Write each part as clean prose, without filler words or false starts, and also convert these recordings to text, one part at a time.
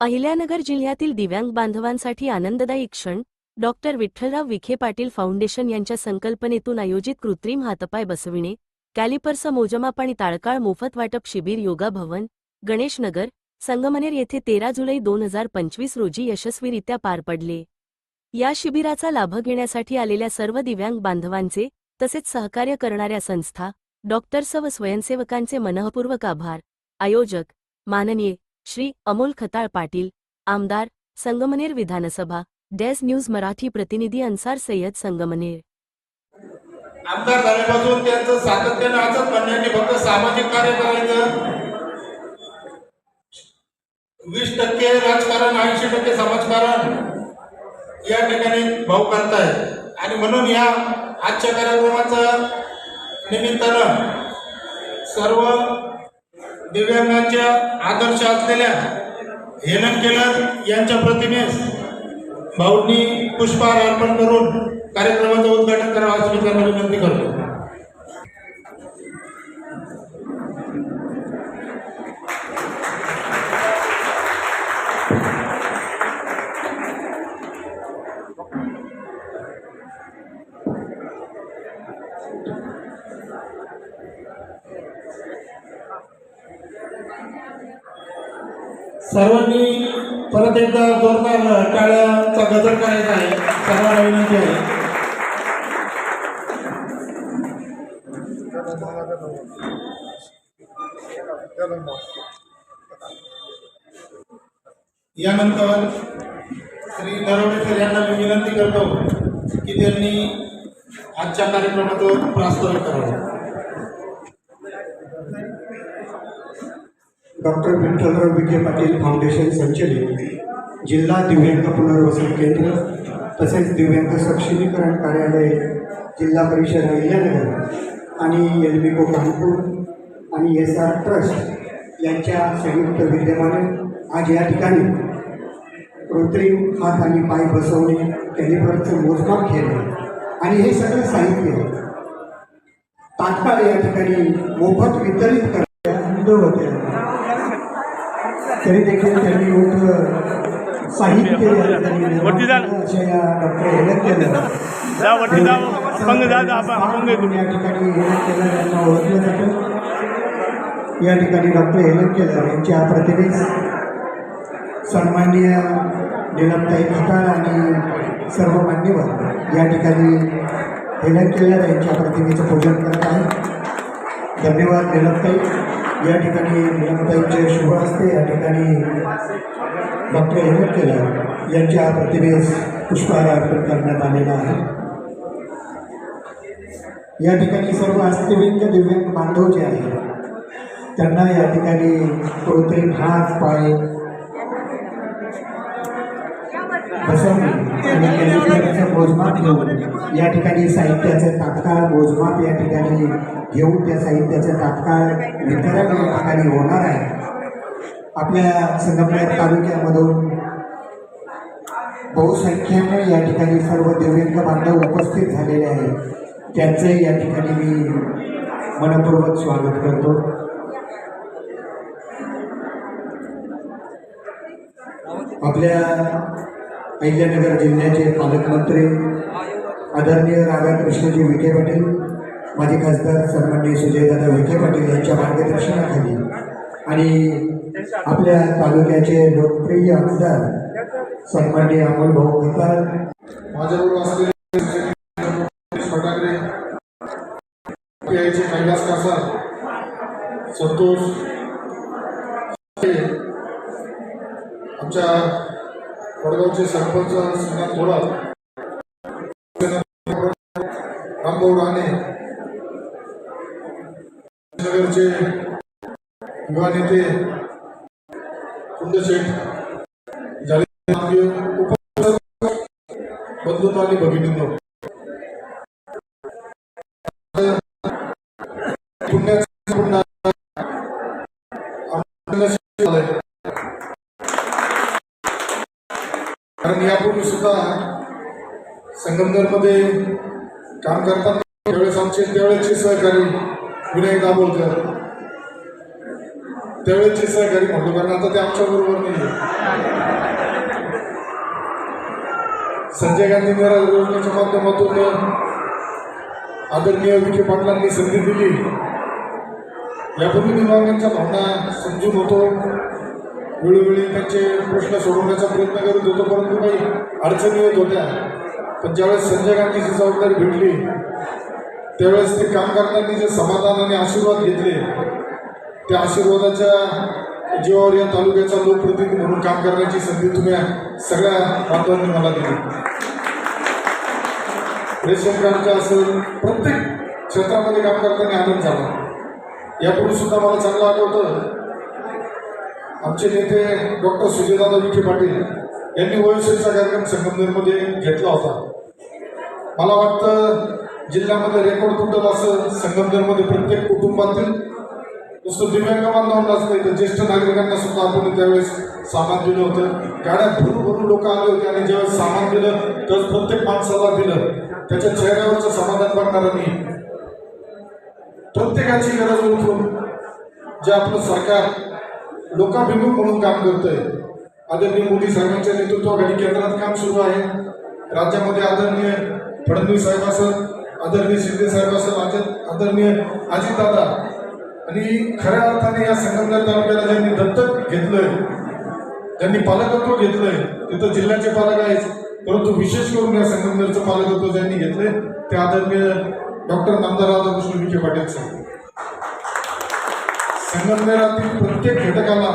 अहिल्यानगर जिल्ह्यातील दिव्यांग बांधवांसाठी आनंददायी क्षण डॉक्टर विठ्ठलराव विखे पाटील फाउंडेशन यांच्या संकल्पनेतून आयोजित कृत्रिम हातपाय बसविणे, कॅलिपर्सचं मोजमाप आणि तात्काळ मोफत वाटप शिबिर योगा भवन, गणेशनगर, संगमनेर येथे 13 जुलै 2025 रोजी यशस्वीरित्या पार पडले। या शिबिराचा लाभ घेण्यासाठी आलेल्या सर्व दिव्यांग बांधवांचे तसेच सहकार्य करणाऱ्या संस्था, डॉक्टर्स व स्वयंसेवकांचे मनःपूर्वक आभार। आयोजक माननीय श्री अमोल खताळ पाटील, आमदार, संगमनेर विधानसभा, डेज न्यूज मराठी प्रतिनिधी अन्सार सय्यद, संगमनेर। आमदार झाल्यापासून त्यांचं सातत्याने असंच म्हणण्याने फक्त सामाजिक कार्य करायचं, 20% राजकारण, 80% समाजकारण या ठिकाणी भाऊ करतायत। आणि म्हणून या आजच्या कार्यक्रमाचं निमित्तानं सर्व दिव्यांगांच्या आदर्श असलेल्या हेलन केलर यांच्या प्रतिमेस भाऊंनी पुष्पहार अर्पण करून कार्यक्रमाचं उद्घाटन करावं अशी मी त्यांना विनंती करतो। सर्वांनी परत एकदा जोरदार टाळ्यांचा गजर करायचा आहे, सर्वांना विनंती आहे। यानंतर श्री नरवणे सर यांना मी विनंती करतो की त्यांनी आजच्या कार्यक्रमाचं प्रास्ताविक करावं। डॉक्टर विठ्ठलराव विखे पाटील फाउंडेशन संचलित जिल्हा दिव्यांग पुनर्वसन केंद्र तसेच दिव्यांग सक्षमीकरण कार्यालय जिल्हा परिषद अहिल्यानगर आणि एलबिको कानपूर आणि SR ट्रस्ट यांच्या संयुक्त विद्यमाने आज या ठिकाणी कृत्रिम हात आणि पाय बसवणे, कॅलिपर्सचं मोजमाप घेणे आणि हे सगळं साहित्य तात्काळ या ठिकाणी मोफत वितरित करण्यात होते। तरी देखील त्यांनी मोठं साहित्य अशा या डॉक्टर हेलन केलर या ठिकाणी हेलन केलर यांना ओळखलं जातं। या ठिकाणी डॉक्टर हेलन केलर यांच्या प्रतिमेस सन्माननीय नीलमताई खताळ आणि सर्व मान्यवर या ठिकाणी हेलन केलर यांच्या प्रतिमेचं पूजन करत आहेत। धन्यवाद नीलमताई। या ठिकाणी नीलमताईंचे शुभ हस्ते या ठिकाणी डॉक्टर हेलन केलर यांच्या प्रतिमेस पुष्पहार अर्पण करण्यात आलेला आहे। या ठिकाणी सर्व अस्थिव्यंग दिव्यांग बांधव जे आहेत त्यांना या ठिकाणी कृत्रिम हात पाय बसवणे आणि कॅलिपर्सचं मोजमाप घेऊन या ठिकाणी साहित्याचं तात्काळ मोजमाप या ठिकाणी घेऊन त्या साहित्याचं तात्काळ वितरण या ठिकाणी होणार आहे। आपल्या संगमनेर तालुक्यामधून बहुसंख्येने या ठिकाणी सर्व दिव्यांग बांधव उपस्थित झालेले आहेत, त्यांचे या ठिकाणी मी मनपूर्वक स्वागत करतो। आपल्या अहिल्यानगर जिल्ह्याचे पालकमंत्री आदरणीय राधाकृष्णजी विखे पाटील, माजी खासदार सन्माननीय सुजयदादा विखे पाटील यांच्या मार्गदर्शनाखाली आणि आपल्या तालुक्याचे लोकप्रिय आमदार सन्माननीय अमोल भाऊ खताळ, माझ्याबरोबर असलेले फटाकडे, कैलास कासा, संतोष, आमच्या वडगावचे सरपंच श्रीनाथ थोरात, रामभाऊ राणे, नगरचे युवा नेते कुंदशेठ बंधू आणि भगिनींनो, कारण यापूर्वी सुद्धा संगमनेरमध्ये काम करताना त्यावेळेस आमचे त्यावेळेचे सहकारी विनय दाभोलकर त्यावेळेचे सहकारी म्हणतो, कारण आता ते आमच्या बरोबर नाही. संजय गांधी निराधार योजनेच्या माध्यमातून आदरणीय विखे पाटलांनी संधी दिली. यापूर्वी दिव्यांगांच्या भावना समजून होतो, वेळोवेळी त्यांचे प्रश्न सोडवण्याचा प्रयत्न करत होतो, परंतु काही अडचणी येत होत्या. पण ज्यावेळेस संजय गांधीची जबाबदारी भेटली त्यावेळेस ते काम करताना जे समाधान आणि आशीर्वाद घेतले, त्या आशीर्वादाच्या जीवावर या तालुक्याचा लोकप्रतिनिधी म्हणून काम करण्याची संधी तुम्ही सगळ्या बांधवांनी मला दिली. रेशन कार्डच्या असेल प्रत्येक क्षेत्रामध्ये काम करताना आनंद झाला. यापूर्वी सुद्धा मला चांगलं आठवतं, आमचे नेते डॉक्टर सुजयदादा विखे पाटील यांनी वयोश्रीचा कार्यक्रम संगमनेरमध्ये घेतला होता. मला वाटतं जिल्ह्यामध्ये रेकॉर्ड तुटत असं संगमनेरमध्ये प्रत्येक कुटुंबातील नुसतं दिव्यांग बांधवांनाच नाही तर ज्येष्ठ नागरिकांना सुद्धा आपण त्यावेळेस सामान दिलं होतं. गाड्या भरून भरून लोक आले होते आणि ज्यावेळेस सामान दिलं तर प्रत्येक माणसाला दिलं. त्याच्या चेहऱ्यावरचं समाधान बघणारं मी प्रत्येकाची गरज ओळखून जे आपलं सरकार लोकाभिमुख म्हणून काम करतंय. आदरणीय मोदी साहेबांच्या नेतृत्वाखाली केंद्रात काम सुरू आहे. राज्यामध्ये आदरणीय फडणवीस साहेब असेल, आदरणीय शिंदे साहेब असेल, आदरणीय अजितदादा आणि खऱ्या अर्थाने या संगमनेर तालुक्याला ज्यांनी दत्तक घेतलंय, ज्यांनी पालकत्व घेतलंय, तिथं जिल्ह्याचे पालक आहेत, परंतु विशेष करून या संगमनेरचं पालकत्व ज्यांनी घेतलंय ते आदरणीय डॉक्टर नामदार राधाकृष्ण विखे पाटील साहेब. संगमनेरातील प्रत्येक घटकाला,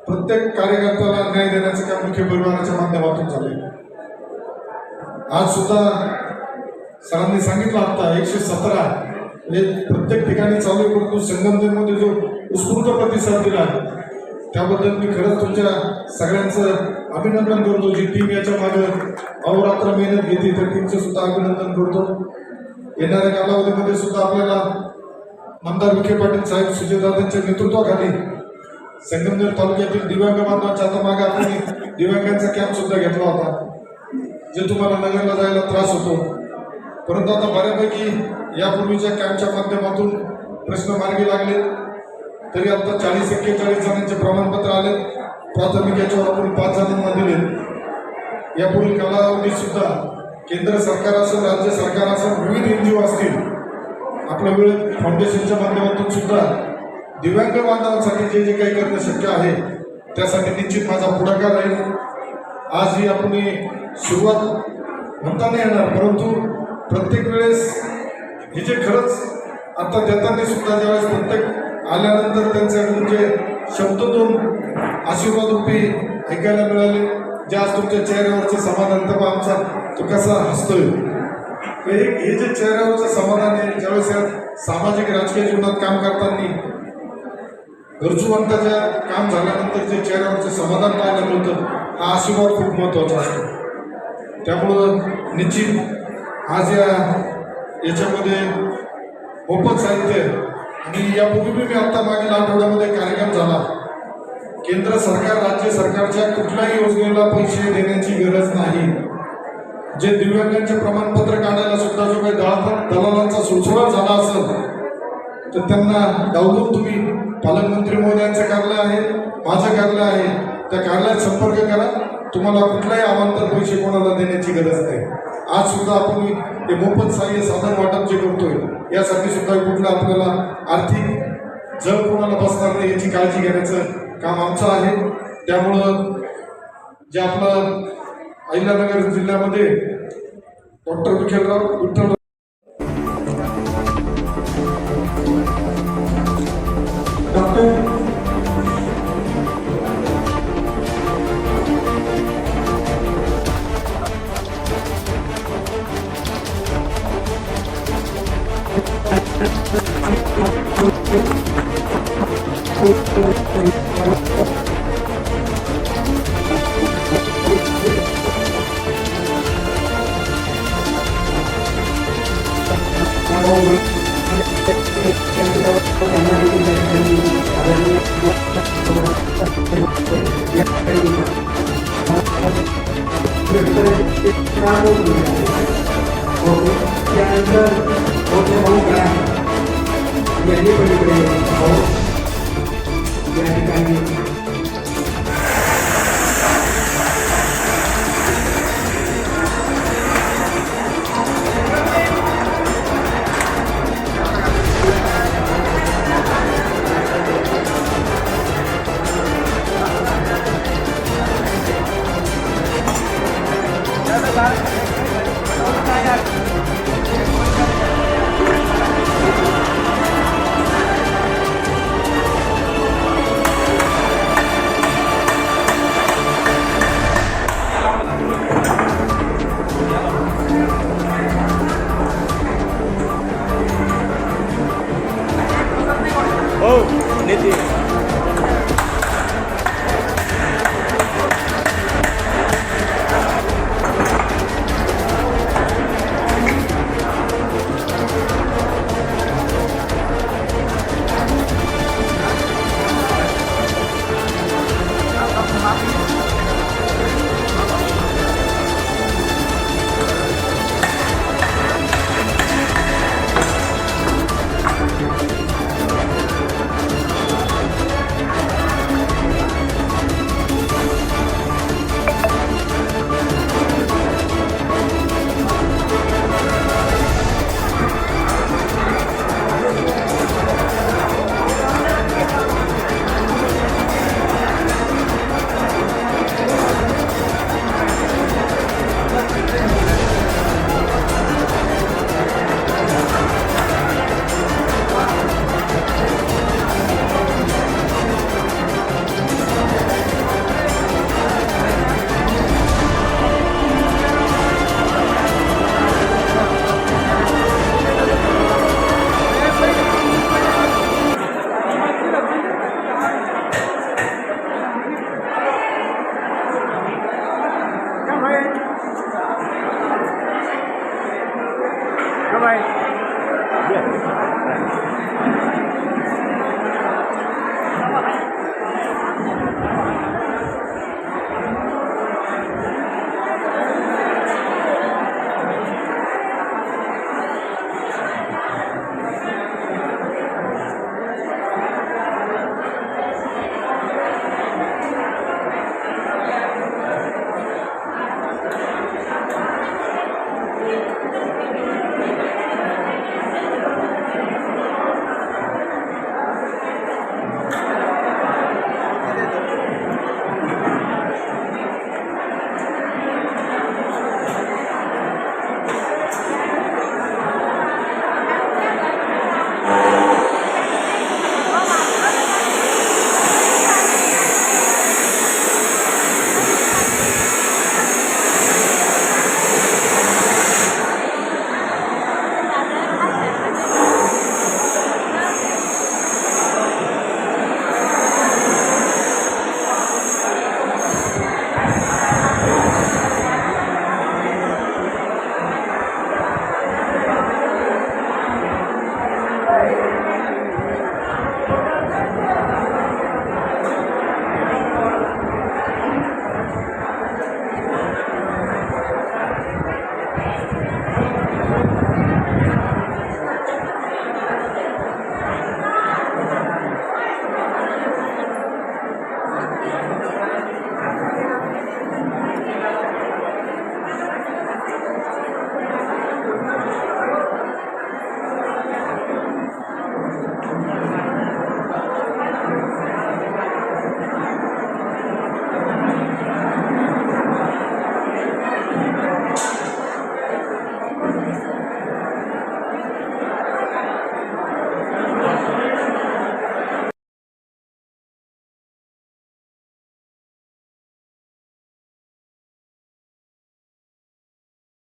प्रत्येक कार्यकर्त्याला न्याय देण्याचं काम मुख्य परिवाराच्या माध्यमातून झालंय. आज सुद्धा सरांनी सांगितलं आता 117 म्हणजे प्रत्येक ठिकाणी चालू आहे, परंतु संगमनेरमध्ये जो उत्स्फूर्त प्रतिसाद दिला त्याबद्दल मी खरंच तुमच्या सगळ्यांचं अभिनंदन करतो. जी टीम याच्या मागे अहोरात्र मेहनत घेते त्या टीमचं सुद्धा अभिनंदन करतो. येणाऱ्या कालावधीमध्ये सुद्धा आपल्याला नामदार विखे पाटील साहेब सुजयदादांच्या नेतृत्वाखाली संगमनेर तालुक्यातील दिव्यांग बांधवांच्या आता मागे आपण दिव्यांगांचा कॅम्प सुद्धा घेतला होता, जे तुम्हाला नगरला जायला त्रास होतो. परंतु आता बऱ्यापैकी यापूर्वीच्या कॅम्पच्या माध्यमातून प्रश्न मार्गी लागले. तरी आता 40-41 जणांचे प्रमाणपत्र आले. प्राथमिक याच्यावर आपण 5 जणांना दिले. यापुढील कालावधीत सुद्धा केंद्र सरकार असेल, राज्य सरकार असेल, विविध NGO असतील, आपल्या वेळ फाउंडेशनच्या माध्यमातून सुद्धा दिव्यांग बांधवांसाठी जे जे काही करणं शक्य आहे त्यासाठी निश्चित माझा पुढाकार राहील. आज ही आपण सुरुवात म्हणता नाही येणार, परंतु प्रत्येक वेळेस हे जे खरंच आता देताना सुद्धा ज्यावेळेस प्रत्येक आल्यानंतर त्यांच्याकडून जे शब्दातून आशीर्वाद रूपी ऐकायला मिळाले, जे आज तुमच्या चेहऱ्यावरचे समाधान तर आमचा तो कसा हसतोय, हे जे चेहऱ्यावरचं समाधान आहे, ज्यावेळेस या सामाजिक राजकीय जीवनात काम करताना गरजूवंताच्या काम झाल्यानंतर जे चेहऱ्यावरचं समाधान पाहायला मिळतं, हा आशीर्वाद खूप महत्त्वाचा असतो. त्यामुळं निश्चित आज याच्यामध्ये मोफत साहित्य आणि यापूर्वी मी आत्ता मागील आठवड्यामध्ये कार्यक्रम झाला. केंद्र सरकार, राज्य सरकारच्या कुठल्याही योजनेला पैसे देण्याची गरज नाही. जे दिव्यांगांचे प्रमाणपत्र काढायला सुद्धा जो काही दलालांचा सुळसुळाट झाला असेल तर त्यांना डावलून तुम्ही पालकमंत्री महोदयांचं कार्यालय आहे, माझं कार्यालय आहे, त्या कार्यालयात संपर्क करा. तुम्हाला कुठल्याही अवांतर पैसे कोणाला देण्याची गरज नाही. आज सुद्धा आपण हे मोफत सहाय्य साधन वाटप जे करतोय यासाठी सुद्धा कुठलं आपल्याला आर्थिक जळ कोणाला बसणार नाही याची काळजी घेण्याचं काम आमचं आहे. त्यामुळं जे आपलं अहिल्यानगर जिल्ह्यामध्ये डॉक्टर विठ्ठलराव या ठिकाणी